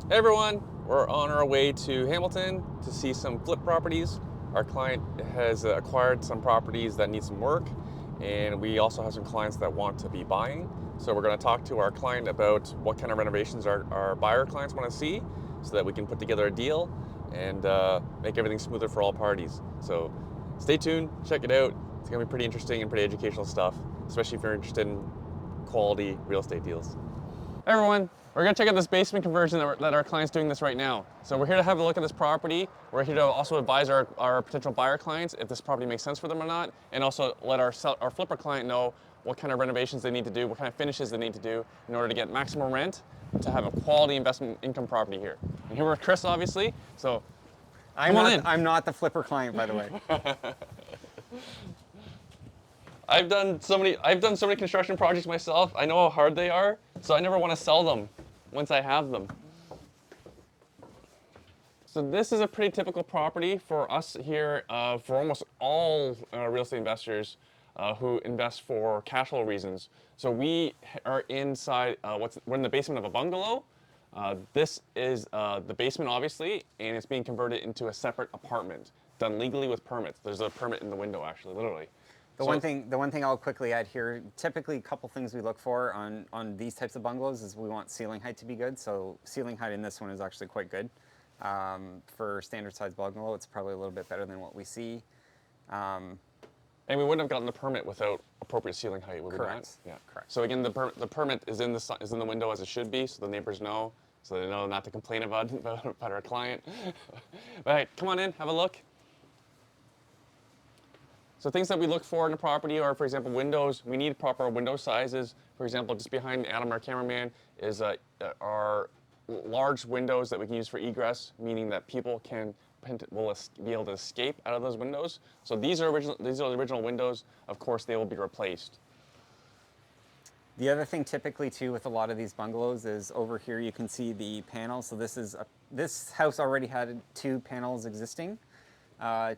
Hey everyone, we're on our way to Hamilton to see some flip properties. Our client has acquired some properties that need some work, and we also have some clients that want to be buying. So we're going to talk to our client about what kind of renovations our buyer clients want to see so that we can put together a deal and make everything smoother for all parties. So stay tuned, check it out. It's going to be pretty interesting and pretty educational stuff, especially if you're interested in quality real estate deals. Hey everyone, we're going to check out this basement conversion that our client's doing this right now. So we're here to have a look at this property. We're here to also advise our potential buyer clients if this property makes sense for them or not, and also let our flipper client know what kind of renovations they need to do, what kind of finishes they need to do in order to get maximum rent to have a quality investment income property here. And here we're with Chris, obviously, so come on in. I'm not the flipper client, by the way. I've done so many construction projects myself. I know how hard they are, so I never want to sell them once I have them. So this is a pretty typical property for us here, for almost all real estate investors who invest for cash flow reasons. So we are inside, we're in the basement of a bungalow. This is the basement, obviously, and it's being converted into a separate apartment, done legally with permits. There's a permit in the window, actually, literally. The one thing I'll quickly add here, typically a couple things we look for on these types of bungalows is we want ceiling height to be good. So ceiling height in this one is actually quite good. For standard size bungalow, it's probably a little bit better than what we see. And we wouldn't have gotten the permit without appropriate ceiling height, would we not? Correct. Yeah. Correct. So again, the permit is in the window as it should be, so the neighbors know, so they know not to complain about our client. But hey, come on in, have a look. So things that we look for in a property are, for example, windows. We need proper window sizes. For example, just behind Adam, our cameraman, is our large windows that we can use for egress, meaning that people will be able to escape out of those windows. So these are the original windows. Of course, they will be replaced. The other thing typically too with a lot of these bungalows is over here you can see the panels. So this house already had 2 panels existing.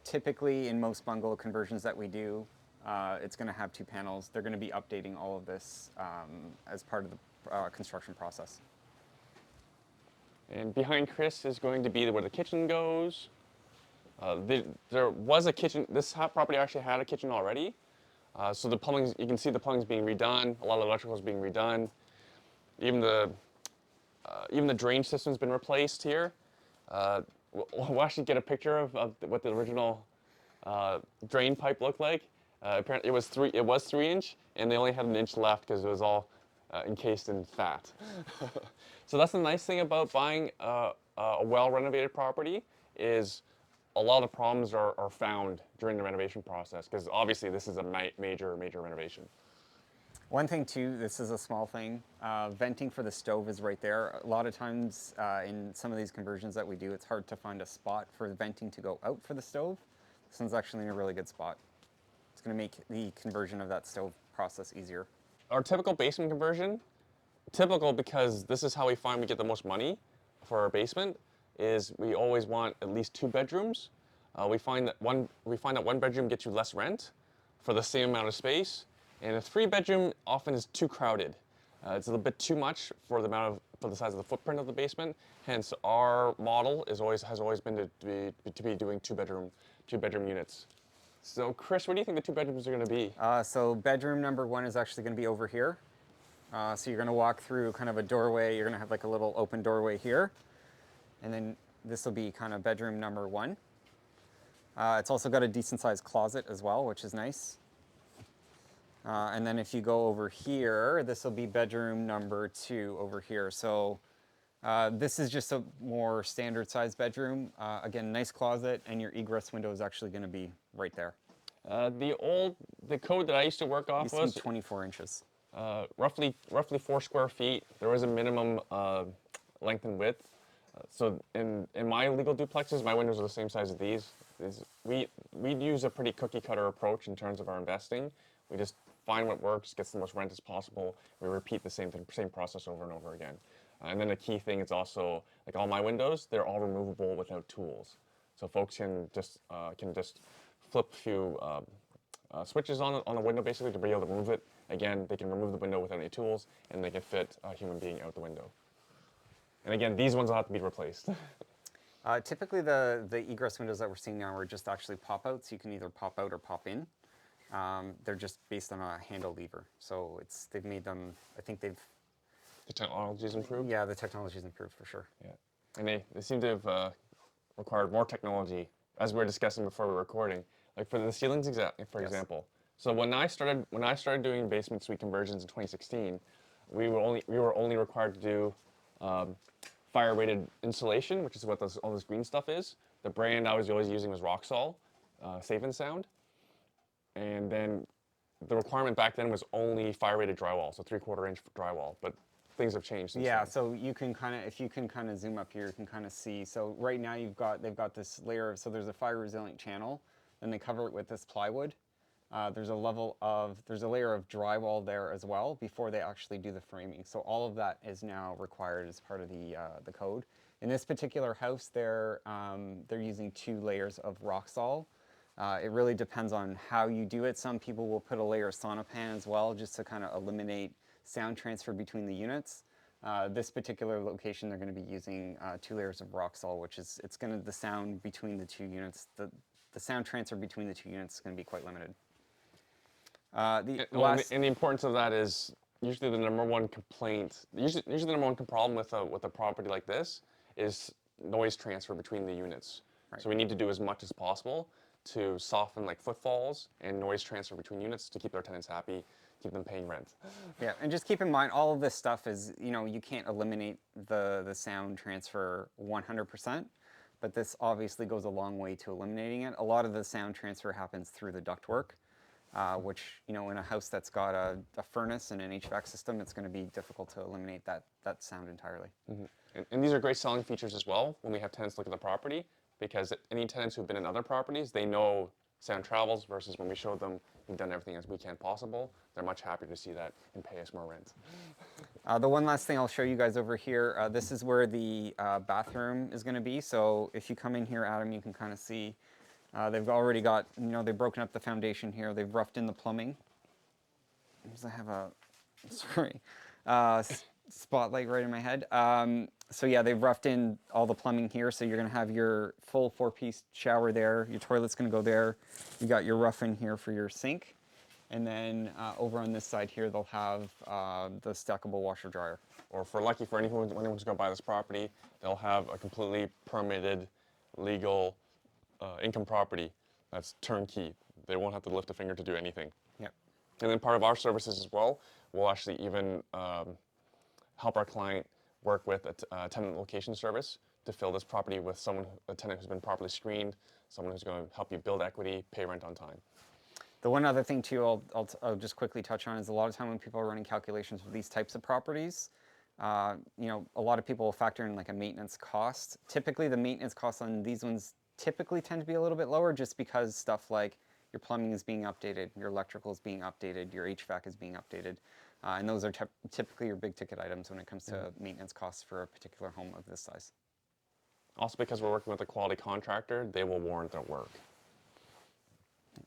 Typically in most bungalow conversions that we do, it's going to have 2 panels. They're going to be updating all of this as part of the construction process. And behind Chris is going to be where the kitchen goes. There was a kitchen. This property actually had a kitchen already. So the plumbing, you can see the plumbing's being redone. A lot of the electrical is being redone. Even the drain system's been replaced here. We'll actually get a picture of what the original drain pipe looked like. Apparently, it was 3-inch, and they only had an inch left because it was all encased in fat. So that's the nice thing about buying a well-renovated property is a lot of problems are found during the renovation process because obviously this is a major renovation. One thing too, this is a small thing, venting for the stove is right there. A lot of times in some of these conversions that we do, it's hard to find a spot for venting to go out for the stove. This one's actually in a really good spot. It's going to make the conversion of that stove process easier. Our typical basement conversion, typical because this is how we find we get the most money for our basement, is we always want at least 2 bedrooms. We find that one bedroom gets you less rent for the same amount of space. And a 3-bedroom often is too crowded. It's a little bit too much for the size of the footprint of the basement. Hence, our model has always been to be doing 2-bedroom units. So, Chris, where do you think the 2 bedrooms are going to be? So bedroom number 1 is actually going to be over here. So you're going to walk through kind of a doorway. You're going to have like a little open doorway here, and then this will be kind of bedroom number 1. It's also got a decent sized closet as well, which is nice. And then if you go over here, this will be bedroom number 2 over here. So this is just a more standard sized bedroom. Again, nice closet, and your egress window is actually going to be right there. The code that I used to work off was 24 inches. Roughly 4 square feet. There was a minimum length and width. So in my legal duplexes, my windows are the same size as these. We use a pretty cookie cutter approach in terms of our investing. We just find what works, gets the most rent as possible. We repeat the same process over and over again. And then the key thing is also, like all my windows, they're all removable without tools. So folks can just flip a few switches on the window basically to be able to move it. Again, they can remove the window without any tools, and they can fit a human being out the window. And again, these ones will have to be replaced. Typically, the egress windows that we're seeing now are just actually pop-outs. You can either pop out or pop in. They're just based on a handle lever. So they've made them, I think they've... The technology's improved? Yeah, the technology's improved for sure. Yeah. And they seem to have required more technology, as we were discussing before we were recording. Like for the ceilings, for example. So when I started doing basement suite conversions in 2016, we were only required to do fire rated insulation, which is what all this green stuff is. The brand I was always using was Roxol, Safe and Sound. And then the requirement back then was only fire rated drywall, so 3/4 inch drywall. But things have changed since Yeah, then. so you can kind of, if you can kind of zoom up here, you can kind of see. So right now they've got this layer of, so there's a fire resilient channel, then they cover it with this plywood. There's a layer of drywall there as well before they actually do the framing. So all of that is now required as part of the code. In this particular house, they're using 2 layers of Roxol. It really depends on how you do it. Some people will put a layer of Sonopan as well, just to kind of eliminate sound transfer between the units. This particular location, they're going to be using 2 layers of Roxol, which is the sound between the 2 units, the sound transfer between the 2 units is going to be quite limited. And the importance of that is usually the number one complaint. Usually the number one problem with a property like this is noise transfer between the units. Right. So we need to do as much as possible to soften like footfalls and noise transfer between units to keep our tenants happy, keep them paying rent. Yeah, and just keep in mind, all of this stuff is, you can't eliminate the sound transfer 100%, but this obviously goes a long way to eliminating it. A lot of the sound transfer happens through the ductwork, which, in a house that's got a furnace and an HVAC system, it's going to be difficult to eliminate that sound entirely. Mm-hmm. And these are great selling features as well when we have tenants look at the property, because any tenants who've been in other properties, they know sound travels, versus when we showed them we've done everything as we can possible, they're much happier to see that and pay us more rent. The one last thing I'll show you guys over here, this is where the bathroom is going to be. So if you come in here, Adam, you can kind of see they've already got, they've broken up the foundation here. They've roughed in the plumbing. I have a, spotlight right in my head. So yeah, they've roughed in all the plumbing here. So you're going to have your full 4-piece shower there. Your toilet's going to go there. You got your rough in here for your sink. And then over on this side here, they'll have the stackable washer dryer. Or if we're lucky for anyone who's going to buy this property, they'll have a completely permitted, legal income property that's turnkey. They won't have to lift a finger to do anything. Yep. And then part of our services as well, we'll actually even help our client work with a tenant location service to fill this property with a tenant who's been properly screened, someone who's going to help you build equity, pay rent on time. The one other thing too, I'll just quickly touch on is a lot of time when people are running calculations for these types of properties, a lot of people will factor in like a maintenance cost. Typically, the maintenance costs on these ones typically tend to be a little bit lower, just because stuff like your plumbing is being updated, your electrical is being updated, your HVAC is being updated, and those are typically your big ticket items when it comes to maintenance costs for a particular home of this size. Also, because we're working with a quality contractor, they will warrant their work.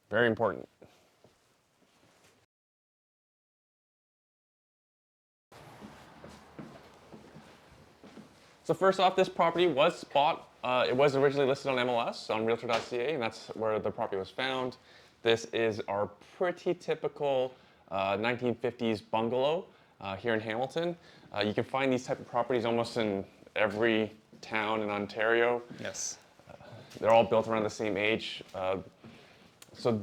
Very important. So first off, this property was bought. It was originally listed on MLS, on Realtor.ca, and that's where the property was found. This is our pretty typical 1950s bungalow here in Hamilton. You can find these type of properties almost in every town in Ontario. Yes. They're all built around the same age. So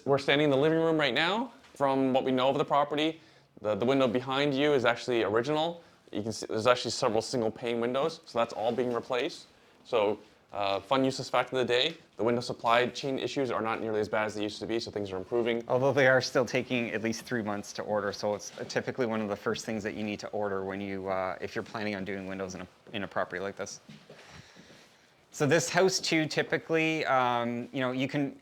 we're standing in the living room right now. From what we know of the property, the window behind you is actually original. You can see there's actually several single pane windows, so that's all being replaced. So fun useless fact of the day, the window supply chain issues are not nearly as bad as they used to be, so things are improving. Although they are still taking at least 3 months to order, so it's typically one of the first things that you need to order when if you're planning on doing windows in a property like this. So this house too, typically, you can,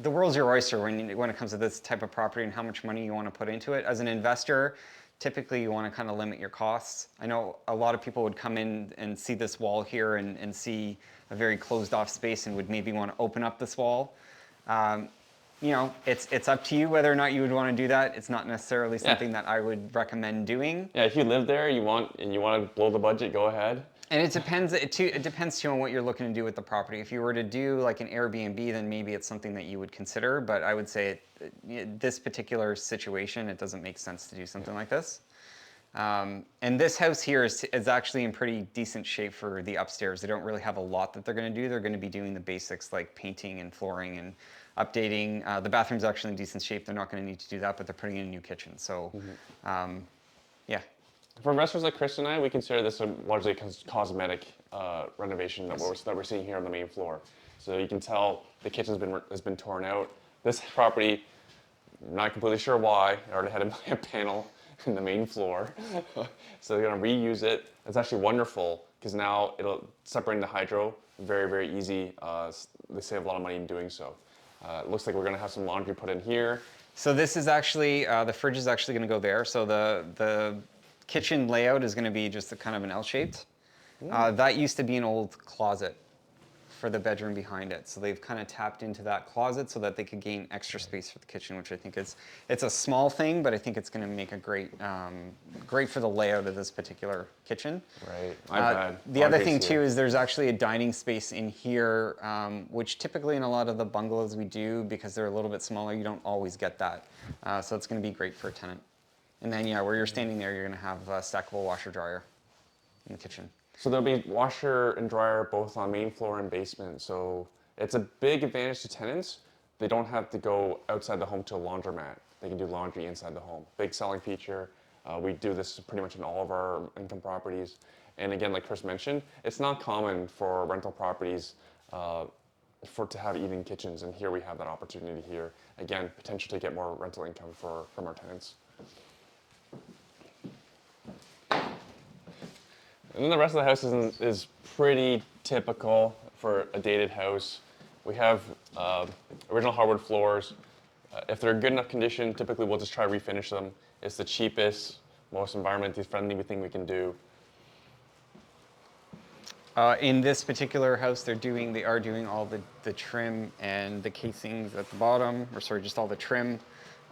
the world's your oyster when it comes to this type of property and how much money you want to put into it. As an investor, typically you want to kind of limit your costs. I know a lot of people would come in and see this wall here and see a very closed off space and would maybe want to open up this wall. it's up to you whether or not you would want to do that. It's not necessarily Yeah. something that I would recommend doing. Yeah, if you live there, you want to blow the budget, go ahead. And it depends. It depends too on what you're looking to do with the property. If you were to do like an Airbnb, then maybe it's something that you would consider. But I would say this particular situation, it doesn't make sense to do something like this. And this house here is actually in pretty decent shape for the upstairs. They don't really have a lot that they're going to do. They're going to be doing the basics like painting and flooring and updating. The bathroom's actually in decent shape. They're not going to need to do that, but they're putting in a new kitchen. So, yeah. For investors like Chris and I, we consider this a largely cosmetic renovation that we're seeing here on the main floor. So you can tell the kitchen has been torn out. This property, I'm not completely sure why. I already had a panel in the main floor, so they're gonna reuse it. It's actually wonderful because now it'll separate the hydro very, very easy. They save a lot of money in doing so. It looks like we're gonna have some laundry put in here. So this is actually the fridge is actually going to go there. So the kitchen layout is going to be just a kind of an L-shaped. That used to be an old closet for the bedroom behind it. So they've kind of tapped into that closet so that they could gain extra space for the kitchen, which I think it's a small thing, but I think it's going to make a great for the layout of this particular kitchen. Right. The other thing too is there's actually a dining space in here, which typically in a lot of the bungalows we do, because they're a little bit smaller, you don't always get that. So it's going to be great for a tenant. And then, where you're standing there, you're going to have a stackable washer dryer in the kitchen. So there'll be washer and dryer both on main floor and basement. So it's a big advantage to tenants. They don't have to go outside the home to a laundromat. They can do laundry inside the home. Big selling feature. We do this pretty much in all of our income properties. And again, like Chris mentioned, it's not common for rental properties to have evening kitchens. And here we have that opportunity here. Again, potential to get more rental income from our tenants. And then the rest of the house is pretty typical for a dated house. We have original hardwood floors. If they're in good enough condition, typically we'll just try to refinish them. It's the cheapest, most environmentally friendly thing we can do. In this particular house, they are doing all the trim and the casings at the bottom, or sorry, just all the trim.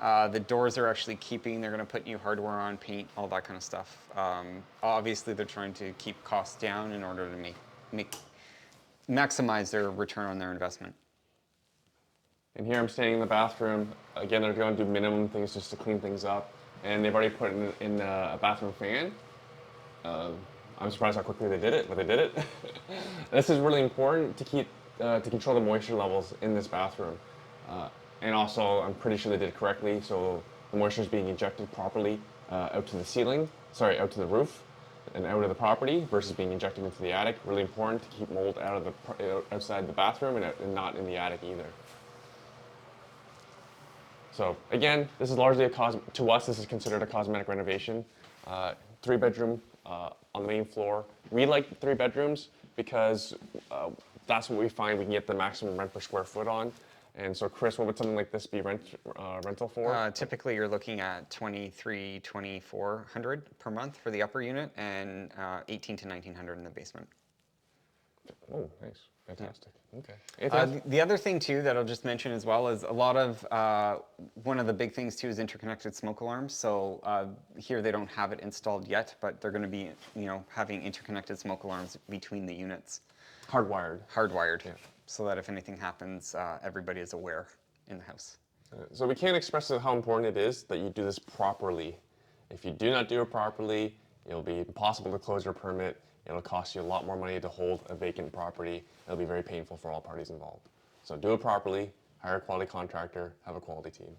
The doors are actually keeping. They're going to put new hardware on, paint, all that kind of stuff. Obviously, they're trying to keep costs down in order to maximize their return on their investment. And here I'm standing in the bathroom. Again, they're going to do minimum things just to clean things up. And they've already put in a bathroom fan. I'm surprised how quickly they did it, but they did it. This is really important to control the moisture levels in this bathroom. And also, I'm pretty sure they did it correctly, so the moisture is being injected properly out to the roof and out of the property versus being injected into the attic. Really important to keep mold outside the bathroom and not in the attic either. So again, this is largely to us, this is considered a cosmetic renovation. 3-bedroom on the main floor. We like 3 bedrooms because that's what we find we can get the maximum rent per square foot on. And so, Chris, what would something like this be rental for? Typically, you're looking at $2,300, $2,400 per month for the upper unit, and $1,800 to $1,900 in the basement. Oh, nice, fantastic. Okay. The other thing too that I'll just mention as well is a lot of one of the big things too is interconnected smoke alarms. So here they don't have it installed yet, but they're going to be having interconnected smoke alarms between the units. Hardwired. Hardwired. Yeah. So that if anything happens, everybody is aware in the house. So we can't express how important it is that you do this properly. If you do not do it properly, it'll be impossible to close your permit. It'll cost you a lot more money to hold a vacant property. It'll be very painful for all parties involved. So do it properly, hire a quality contractor, have a quality team.